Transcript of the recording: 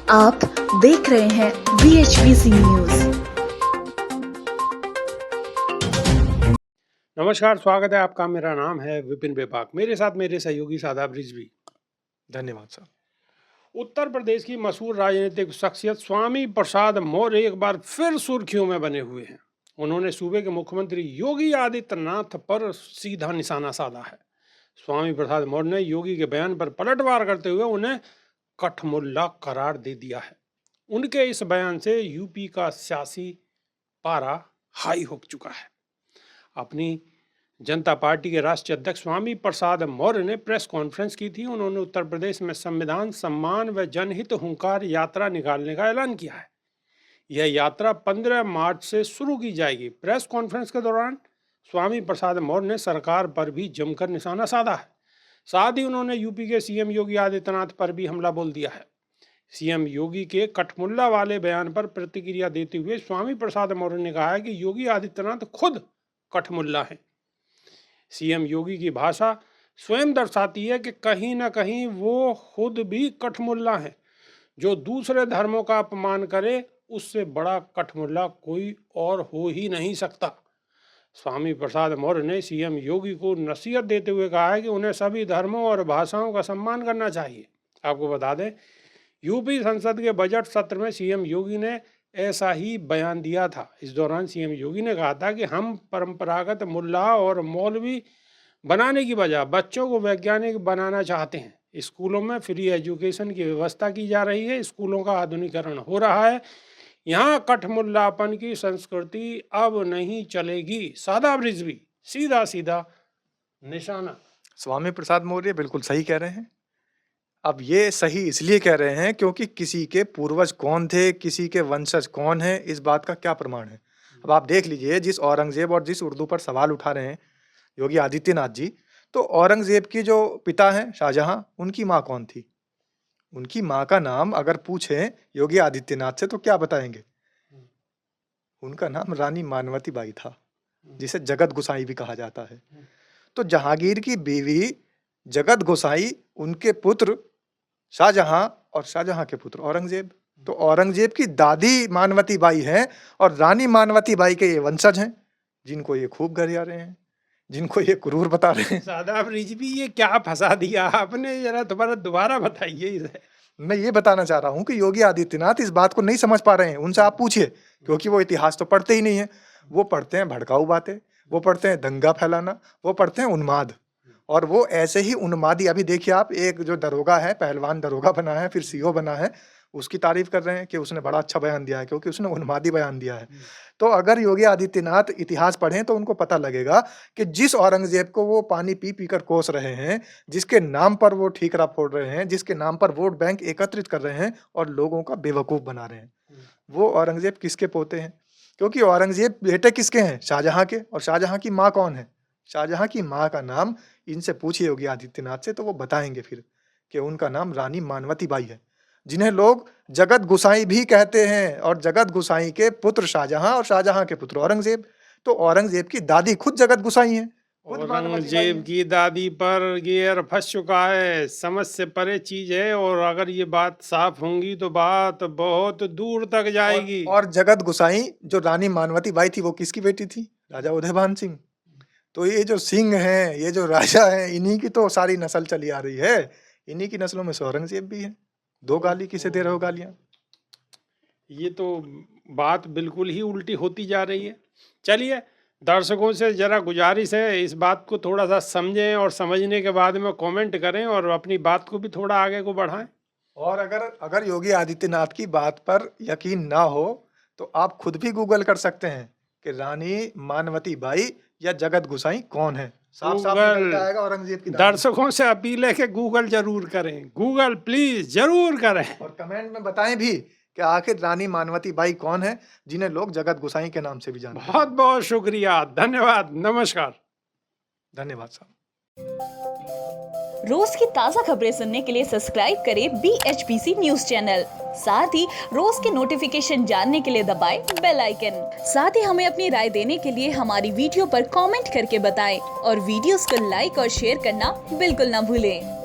आप देख रहे हैं BHPC न्यूज। नमस्कार, स्वागत है आपका। मेरा नाम है विपिन बेपाक। मेरे साथ मेरे सहयोगी सादाब रिजवी। धन्यवाद सर। उत्तर प्रदेश की मशहूर राजनीतिक शख्सियत स्वामी प्रसाद मौर्य एक बार फिर सुर्खियों में बने हुए हैं। उन्होंने सूबे के मुख्यमंत्री योगी आदित्यनाथ पर सीधा निशाना साधा है। स्वामी प्रसाद मौर्य ने योगी के बयान पर पलटवार करते हुए उन्हें कठमुल्ला करार दे दिया है। उनके इस बयान से यूपी का सियासी पारा हाई हो चुका है। अपनी जनता पार्टी के राष्ट्रीय अध्यक्ष स्वामी प्रसाद मौर्य ने प्रेस कॉन्फ्रेंस की थी। उन्होंने उत्तर प्रदेश में संविधान सम्मान व जनहित हुंकार यात्रा निकालने का ऐलान किया है। यह यात्रा 15 मार्च से शुरू की जाएगी। प्रेस कॉन्फ्रेंस के दौरान स्वामी प्रसाद मौर्य ने सरकार पर भी जमकर निशाना साधा है। साथ ही उन्होंने यूपी के सीएम योगी आदित्यनाथ पर भी हमला बोल दिया है। सीएम योगी के कठमुल्ला वाले बयान पर प्रतिक्रिया देते हुए स्वामी प्रसाद मौर्य ने कहा है कि योगी आदित्यनाथ खुद कठमुल्ला है। सीएम योगी की भाषा स्वयं दर्शाती है कि कहीं ना कहीं वो खुद भी कठमुल्ला है। जो दूसरे धर्मों का अपमान करे उससे बड़ा कठमुल्ला कोई और हो ही नहीं सकता। स्वामी प्रसाद मौर्य ने सीएम योगी को नसीहत देते हुए कहा है कि उन्हें सभी धर्मों और भाषाओं का सम्मान करना चाहिए। आपको बता दें, यूपी संसद के बजट सत्र में सीएम योगी ने ऐसा ही बयान दिया था। इस दौरान सीएम योगी ने कहा था कि हम परंपरागत मुल्ला और मौलवी बनाने की बजाय बच्चों को वैज्ञानिक बनाना चाहते हैं। स्कूलों में फ्री एजुकेशन की व्यवस्था की जा रही है। स्कूलों का आधुनिकीकरण हो रहा है। यहाँ कठमुल्लापन की संस्कृति अब नहीं चलेगी। सादाब रिजवी, सीधा सीधा निशाना। स्वामी प्रसाद मौर्य बिल्कुल सही कह रहे हैं। अब ये सही इसलिए कह रहे हैं क्योंकि किसी के पूर्वज कौन थे, किसी के वंशज कौन है, इस बात का क्या प्रमाण है। अब आप देख लीजिए, जिस औरंगजेब और जिस उर्दू पर सवाल उठा रहे हैं योगी आदित्यनाथ जी, तो औरंगजेब की जो पिता हैं शाहजहां, उनकी माँ कौन थी? उनकी माँ का नाम अगर पूछें योगी आदित्यनाथ से तो क्या बताएंगे? उनका नाम रानी मानवती बाई था, जिसे जगत गोसाई भी कहा जाता है। तो जहांगीर की बीवी जगत गोसाई, उनके पुत्र शाहजहां और शाहजहां के पुत्र औरंगजेब। तो औरंगजेब की दादी मानवती बाई हैं और रानी मानवती बाई के ये वंशज हैं, जिनको ये खूब गरिया रहे हैं, जिनको ये क्रूर बता रहे हैं। सादाब रिजवी, ये क्या फंसा दिया आपने, जरा दोबारा बताइए इसे। मैं ये बताना चाह रहा हूँ कि योगी आदित्यनाथ इस बात को नहीं समझ पा रहे हैं। उनसे आप पूछिए, क्योंकि वो इतिहास तो पढ़ते ही नहीं है। वो पढ़ते हैं भड़काऊ बातें, वो पढ़ते हैं दंगा फैलाना, वो पढ़ते हैं उन्माद। और वो ऐसे ही उन्मादी, अभी देखिए आप, एक जो दरोगा है, पहलवान दरोगा बना है, फिर सीओ बना है, उसकी तारीफ कर रहे हैं कि उसने बड़ा अच्छा बयान दिया है क्योंकि उसने उन्मादी बयान दिया है। तो अगर योगी आदित्यनाथ इतिहास पढ़ें तो उनको पता लगेगा कि जिस औरंगजेब को वो पानी पी पी कर कोस रहे हैं, जिसके नाम पर वो ठीकरा फोड़ रहे हैं, जिसके नाम पर वोट बैंक एकत्रित कर रहे हैं और लोगों का बेवकूफ बना रहे हैं, वो औरंगजेब किसके पोते हैं? क्योंकि औरंगजेब बेटे किसके हैं? शाहजहां के। और शाहजहां की माँ कौन है? शाहजहां की माँ का नाम इनसे पूछिए योगी आदित्यनाथ से, तो वो बताएंगे फिर कि उनका नाम रानी मानवती बाई है, जिन्हें लोग जगत गोसाई भी कहते हैं। और जगत गोसाई के पुत्र शाहजहां और शाहजहां के पुत्र औरंगजेब। तो औरंगजेब की दादी खुद जगत गोसाई हैं। औरंगजेब की दादी पर गियर फंस चुका है, समझ से परे चीज है। और अगर ये बात साफ होंगी तो बात बहुत दूर तक जाएगी। और जगत गोसाई जो रानी मानवती बाई थी, वो किसकी बेटी थी? राजा उदयभान सिंह। तो ये जो सिंह हैं, ये जो राजा हैं, इन्हीं की तो सारी नस्ल चली आ रही है। इन्हीं की नस्लों में से औरंगजेब भी है। दो गाली किसे दे रहे हो गालियां? ये तो बात बिल्कुल ही उल्टी होती जा रही है। चलिए, दर्शकों से जरा गुजारिश है, इस बात को थोड़ा सा समझें और समझने के बाद में कमेंट करें और अपनी बात को भी थोड़ा आगे को बढ़ाएं। और अगर योगी आदित्यनाथ की बात पर यकीन ना हो तो आप खुद भी गूगल कर सकते हैं कि रानी मानवती बाई या जगत गोसाई कौन है। साफ साफ निकलता आएगा औरंगजेब की दादी। दर्शकों से अपील है कि गूगल जरूर करें, गूगल प्लीज जरूर करें। और कमेंट में बताएं भी कि आखिर रानी मानवती बाई कौन है, जिन्हें लोग जगत गोसाई के नाम से भी जानते हैं। बहुत बहुत शुक्रिया, धन्यवाद, नमस्कार। धन्यवाद साहब। रोज की ताजा खबरें सुनने के लिए सब्सक्राइब करें BHPC न्यूज चैनल। साथ ही रोज के नोटिफिकेशन जानने के लिए दबाएं बेल आइकन। साथ ही हमें अपनी राय देने के लिए हमारी वीडियो पर कमेंट करके बताएं और वीडियोस को लाइक और शेयर करना बिल्कुल ना भूलें।